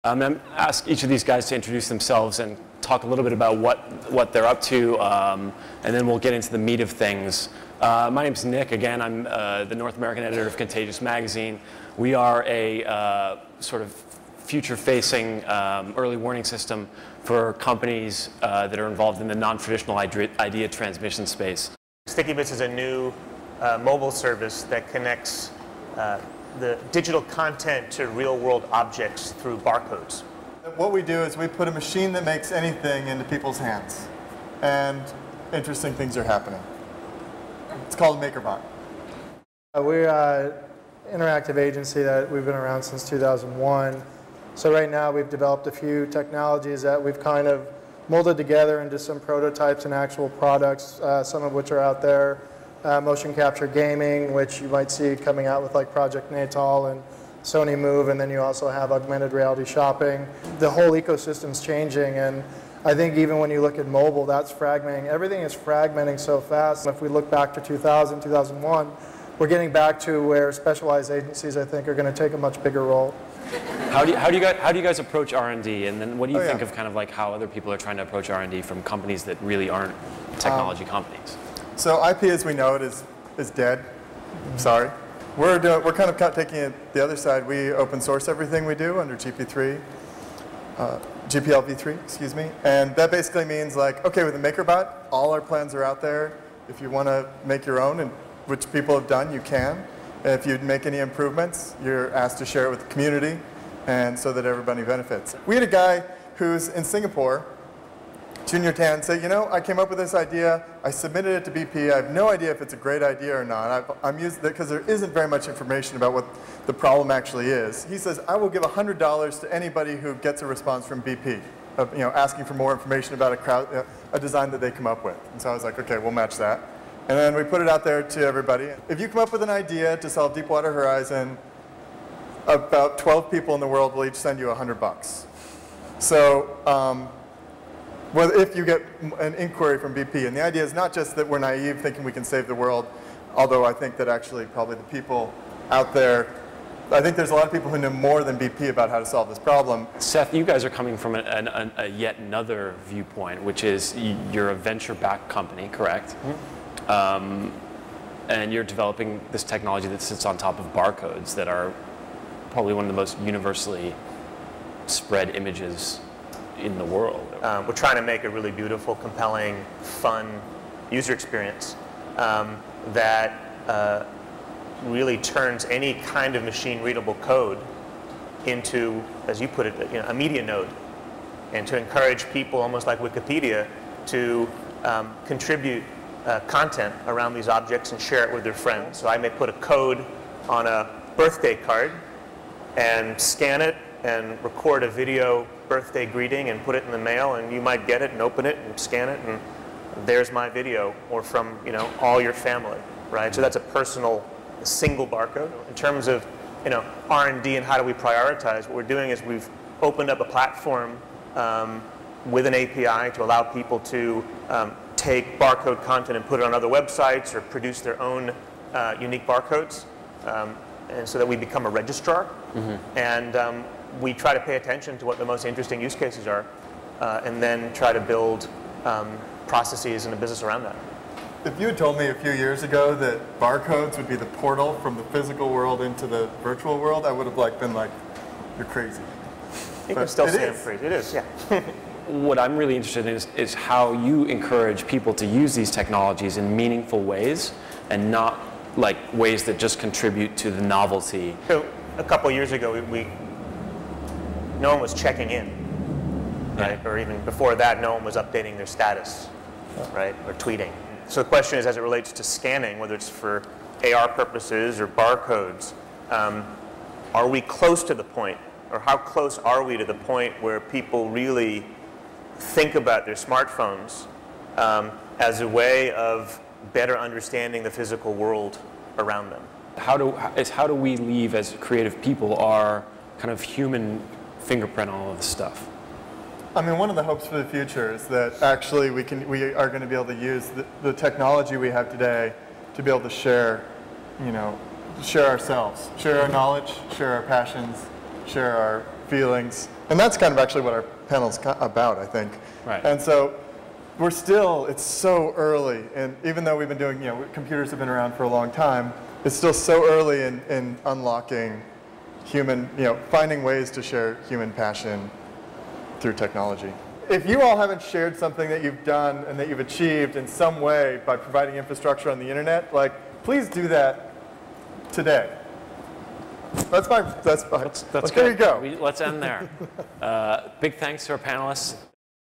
I'm going to ask each of these guys to introduce themselves and talk a little bit about what they're up to, and then we'll get into the meat of things. My name's Nick. Again, I'm the North American editor of Contagious magazine. We are a sort of future-facing early warning system for companies that are involved in the non-traditional idea transmission space. Stickybits is a new mobile service that connects the digital content to real-world objects through barcodes. What we do is we put a machine that makes anything into people's hands, and interesting things are happening. It's called MakerBot. We're an interactive agency that we've been around since 2001. So right now we've developed a few technologies that we've kind of molded together into some prototypes and actual products, some of which are out there. Motion capture gaming, which you might see coming out with like Project Natal and Sony Move, and then you also have augmented reality shopping. The whole ecosystem's changing, and I think even when you look at mobile, that's fragmenting. Everything is fragmenting so fast. If we look back to 2000, 2001, we're getting back to where specialized agencies, I think, are going to take a much bigger role. How do you guys approach R&D, and then what do you think of kind of like how other people are trying to approach R&D from companies that really aren't technology companies? So IP as we know it is dead. Sorry. We're kind of taking it the other side. We open source everything we do under GPLv3, excuse me. And that basically means like, okay, with the MakerBot, all our plans are out there. If you want to make your own, and which people have done, you can. And if you make any improvements, you're asked to share it with the community, and so that everybody benefits. We had a guy who's in Singapore, Junior Tan, say, you know, I came up with this idea, I submitted it to BP, I have no idea if it's a great idea or not. I'm using it because there isn't very much information about what the problem actually is. He says, I will give $100 to anybody who gets a response from BP, asking for more information about a design that they come up with. And so I was like, okay, we'll match that. And then we put it out there to everybody. If you come up with an idea to solve Deepwater Horizon, about 12 people in the world will each send you $100. So, well, if you get an inquiry from BP, and the idea is not just that we're naive thinking we can save the world, although I think that actually probably the people out there, I think there's a lot of people who know more than BP about how to solve this problem. Seth, you guys are coming from a yet another viewpoint, which is you're a venture-backed company, correct? Mm-hmm. And you're developing this technology that sits on top of barcodes that are probably one of the most universally spread images in the world. We're trying to make a really beautiful, compelling, fun user experience that really turns any kind of machine-readable code into, as you put it, a media node, and to encourage people, almost like Wikipedia, to contribute content around these objects and share it with their friends. So I may put a code on a birthday card and scan it and record a video birthday greeting and put it in the mail, and you might get it and open it and scan it, and there's my video, or from all your family, right? So that's a personal, single barcode. In terms of R&D and how do we prioritize, what we're doing is we've opened up a platform with an API to allow people to take barcode content and put it on other websites or produce their own unique barcodes, and so that we become a registrar. Mm-hmm. And we try to pay attention to what the most interesting use cases are, and then try to build processes and a business around that. If you had told me a few years ago that barcodes would be the portal from the physical world into the virtual world, I would have been like, you're crazy. You can still say I'm crazy. It is, yeah. What I'm really interested in is how you encourage people to use these technologies in meaningful ways, and not like ways that just contribute to the novelty. So a couple years ago, no one was checking in, right? Yeah. Or even before that, no one was updating their status, right? Or tweeting. So the question is, as it relates to scanning, whether it's for AR purposes or barcodes, are we close to the point, or how close are we to the point where people really think about their smartphones as a way of better understanding the physical world around them? How do we leave, as creative people, our kind of human fingerprint on all of this stuff? I mean, one of the hopes for the future is that actually we are going to be able to use the technology we have today to be able to share, share ourselves, share our knowledge, share our passions, share our feelings, And that's kind of actually what our panel's about, I think. Right. And so we're still, it's so early, and even though we've been doing, computers have been around for a long time, it's still so early in unlocking human, finding ways to share human passion through technology. If you all haven't shared something that you've done and that you've achieved in some way by providing infrastructure on the internet, please do that today. That's good. There you go. Let's end there. Big thanks to our panelists.